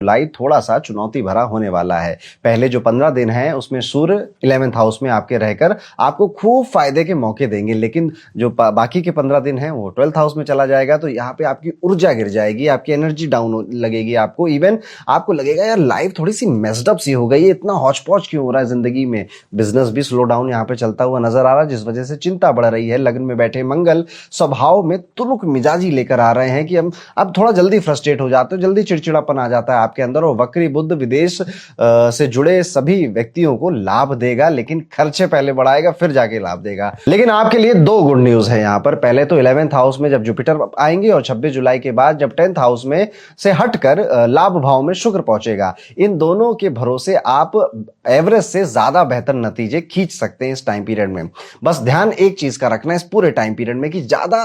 जुलाई थोड़ा सा चुनौती भरा होने वाला है। पहले जो 15 दिन हैं उसमें सूर्य 11th हाउस में आपके रहकर आपको खूब फायदे के मौके देंगे, लेकिन जो बाकी के 15 दिन हैं वो 12th हाउस में चला जाएगा, तो यहाँ पे आपकी ऊर्जा गिर जाएगी, आपकी एनर्जी डाउन लगेगी आपको। इवन आपको लगेगा यार लाइफ थोड़ी सी मेस्ड अप सी हो गई है, इतना हौच पौच क्यों हो रहा है जिंदगी में। बिजनेस भी स्लो डाउन यहाँ पे चलता हुआ नजर आ रहा है, जिस वजह से चिंता बढ़ रही है। लग्न में बैठे मंगल स्वभाव में तुरुक मिजाजी लेकर आ रहे हैं कि हम अब थोड़ा जल्दी फ्रस्ट्रेट हो जाते हो, जल्दी चिड़चिड़ापन आ जाता है आपके अंदर। और वक्री बुध विदेश से जुड़े सभी व्यक्तियों को लाभ देगा, लेकिन खर्चे पहले बढ़ाएगा फिर जाके लाभ देगा। लेकिन आपके लिए दो गुड न्यूज है यहाँ पर। पहले तो 11th हाउस में जब जुपिटर आएंगे और 26 जुलाई के बाद जब 10th हाउस में से हटकर लाभ भाव में शुक्र पहुंचेगा। इन दोनों के भरोसे आप एवरेज से ज्यादा बेहतर नतीजे खींच सकते हैं इस टाइम पीरियड में। बस ध्यान एक चीज का रखना है इस पूरे टाइम पीरियड में कि ज्यादा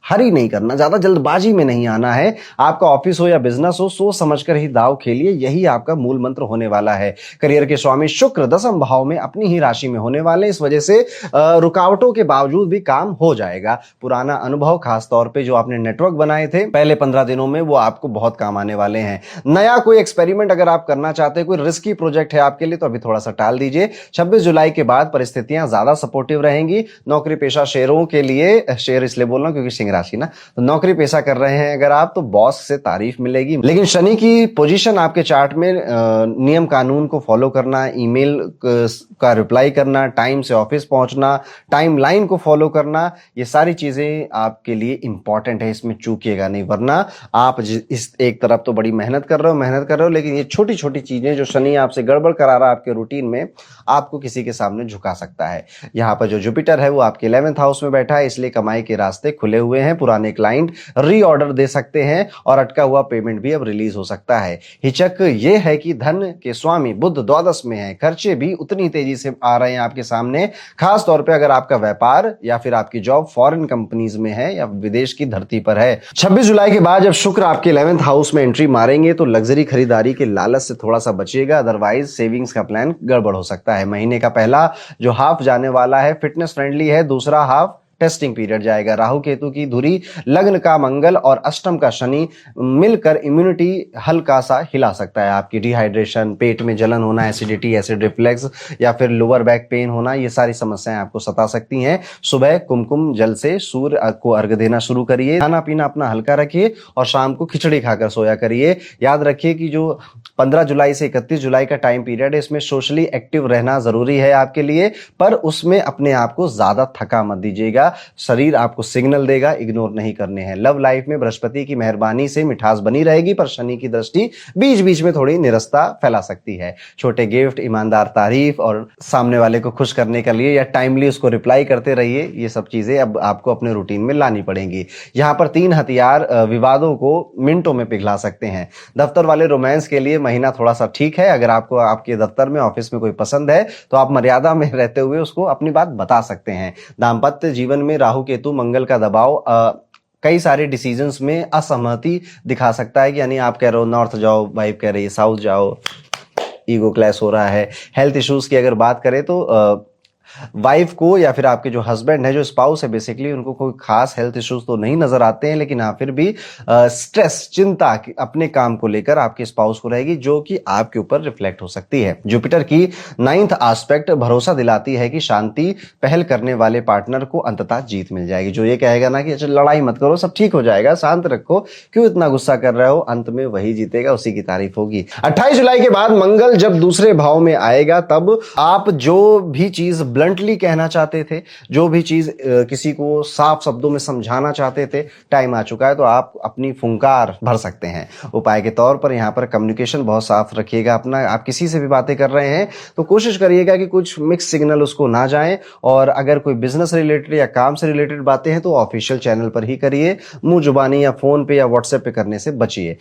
हरी नहीं करना, ज्यादा जल्दबाजी में नहीं आना है। आपका ऑफिस हो या बिजनेस हो, सोच समझकर ही दाव खेलिए, यही आपका मूल मंत्र होने वाला है। करियर के स्वामी शुक्र 10वें भाव में अपनी ही राशि में होने वाले, इस वजह से रुकावटों के बावजूद भी काम हो जाएगा। पुराना अनुभव, खास तौर पे जो आपने नेटवर्क बनाए थे पहले 15 दिनों में, वो आपको बहुत काम आने वाले हैं। नया कोई एक्सपेरिमेंट अगर आप करना चाहते हैं, कोई रिस्की प्रोजेक्ट है आपके लिए, तो अभी थोड़ा सा टाल दीजिए। 26 जुलाई के बाद परिस्थितियां ज्यादा सपोर्टिव रहेंगी। नौकरी पेशा शेयरों के लिए, शेयर इसलिए बोल रहा हूं क्योंकि सिंह राशि ना, तो नौकरी पेशा कर रहे हैं अगर आप, तो बॉस से तारीफ मिलेगी। लेकिन शनि की पोजीशन आपके चार्ट में नियम कानून को फॉलो करना, ईमेल का रिप्लाई करना, टाइम से ऑफिस पहुंचना, टाइम लाइन को फॉलो करना, ये सारी चीजें आपके लिए इंपॉर्टेंट है, इसमें चूकिएगा नहीं। वरना आप इस एक तरफ तो बड़ी मेहनत कर रहे हो, लेकिन ये छोटी छोटी चीजें जो शनि आपसे गड़बड़ करा रहा है आपके रूटीन में, आपको किसी के सामने झुका सकता है। यहाँ पर जो जुपिटर है वो आपके 11th हाउस में बैठा है, इसलिए कमाई के रास्ते खुले हुए हैं। पुराने क्लाइंट रीऑर्डर दे सकते हैं और अटका हुआ पेमेंट भी अब रिलीज हो सकता है। हिचक ये है कि धन के स्वामी बुध द्वादश में है, खर्चे भी उतनी तेजी से आ रहे हैं आपके सामने। खास तौर पे अगर आपका व्यापार या फिर आपकी जॉब फॉरेन कंपनीज में है या विदेश की धरती पर है। 26 जुलाई के बाद जब शुक्र आपके 11th हाउस में एंट्री मारेंगे तो लग्जरी खरीदारी के लालच से थोड़ा सा बचिएगा, अदरवाइज सेविंग्स का प्लान गड़बड़ हो सकता है। महीने का पहला जो हाफ जाने वाला है फिटनेस फ्रेंडली है, दूसरा हाफ टेस्टिंग पीरियड जाएगा। राहु केतु की धुरी, लग्न का मंगल और अष्टम का शनि मिलकर इम्यूनिटी हल्का सा हिला सकता है। आपकी डिहाइड्रेशन, पेट में जलन होना, एसिडिटी, एसिड रिफ्लेक्स या फिर लोअर बैक पेन होना, ये सारी समस्याएं आपको सता सकती हैं। सुबह कुमकुम जल से सूर्य को अर्घ देना शुरू करिए। खाना पीना अपना हल्का रखिए और शाम को खिचड़ी खाकर सोया करिए। याद रखिए कि जो 15 जुलाई से 31 जुलाई का टाइम पीरियड है, इसमें सोशली एक्टिव रहना जरूरी है आपके लिए, पर उसमें अपने आप को ज्यादा थका मत दीजिएगा। शरीर आपको सिग्नल देगा, इग्नोर नहीं करने हैं। लव लाइफ में बृहस्पति की मेहरबानी से मिठास बनी रहेगी, पर शनि की दृष्टि बीच बीच में थोड़ी निरस्ता फैला सकती है। छोटे गिफ्ट, ईमानदार तारीफ और सामने वाले को खुश करने के लिए या टाइमली उसको रिप्लाई करते रहिए। ये सब चीजें अब आपको अपने रूटीन में लानी पड़ेंगी। यहाँ पर 3 हथियार विवादों को मिनटों में पिघला सकते हैं। दफ्तर वाले रोमांस के लिए महीना थोड़ा सा ठीक है। अगर आपको आपके दफ्तर में, ऑफिस में कोई पसंद है तो आप मर्यादा में रहते हुए उसको अपनी बात बता सकते हैं। दाम्पत्य जीवन में राहु केतु मंगल का दबाव कई सारे डिसीजंस में असहमति दिखा सकता है कि यानी आप कह रहे हो नॉर्थ जाओ, वाइफ कह रही है साउथ जाओ, ईगो क्लैश हो रहा है। हेल्थ इश्यूज की अगर बात करें तो वाइफ को या फिर आपके जो हस्बैंड है, जो स्पाउस है, बेसिकली उनको कोई खास हेल्थ इश्यूज तो नहीं नजर आते हैं, लेकिन हाँ फिर भी स्ट्रेस, चिंता अपने काम को लेकर आपके स्पाउस को रहेगी, जो कि आपके ऊपर रिफ्लेक्ट हो सकती है। जुपिटर की 9th एस्पेक्ट भरोसा दिलाती है कि शांति पहल करने वाले पार्टनर को अंततः जीत मिल जाएगी। जो ये कहेगा ना कि अच्छा लड़ाई मत करो, सब ठीक हो जाएगा, शांत रखो, क्यों इतना गुस्सा कर रहे हो, अंत में वही जीतेगा, उसी की तारीफ होगी। 28 जुलाई के बाद मंगल जब दूसरे भाव में आएगा, तब आप जो भी चीज ब्लंटली कहना चाहते थे, जो भी चीज किसी को साफ शब्दों में समझाना चाहते थे, टाइम आ चुका है तो आप अपनी फुंकार भर सकते हैं। उपाय के तौर पर यहाँ पर कम्युनिकेशन बहुत साफ रखिएगा अपना। आप किसी से भी बातें कर रहे हैं तो कोशिश करिएगा कि कुछ मिक्स सिग्नल उसको ना जाए, और अगर कोई बिजनेस रिलेटेड या काम से रिलेटेड बातें हैं तो ऑफिशियल चैनल पर ही करिए, मुंह जुबानी या फोन पे या व्हाट्सएप पे करने से बचिए।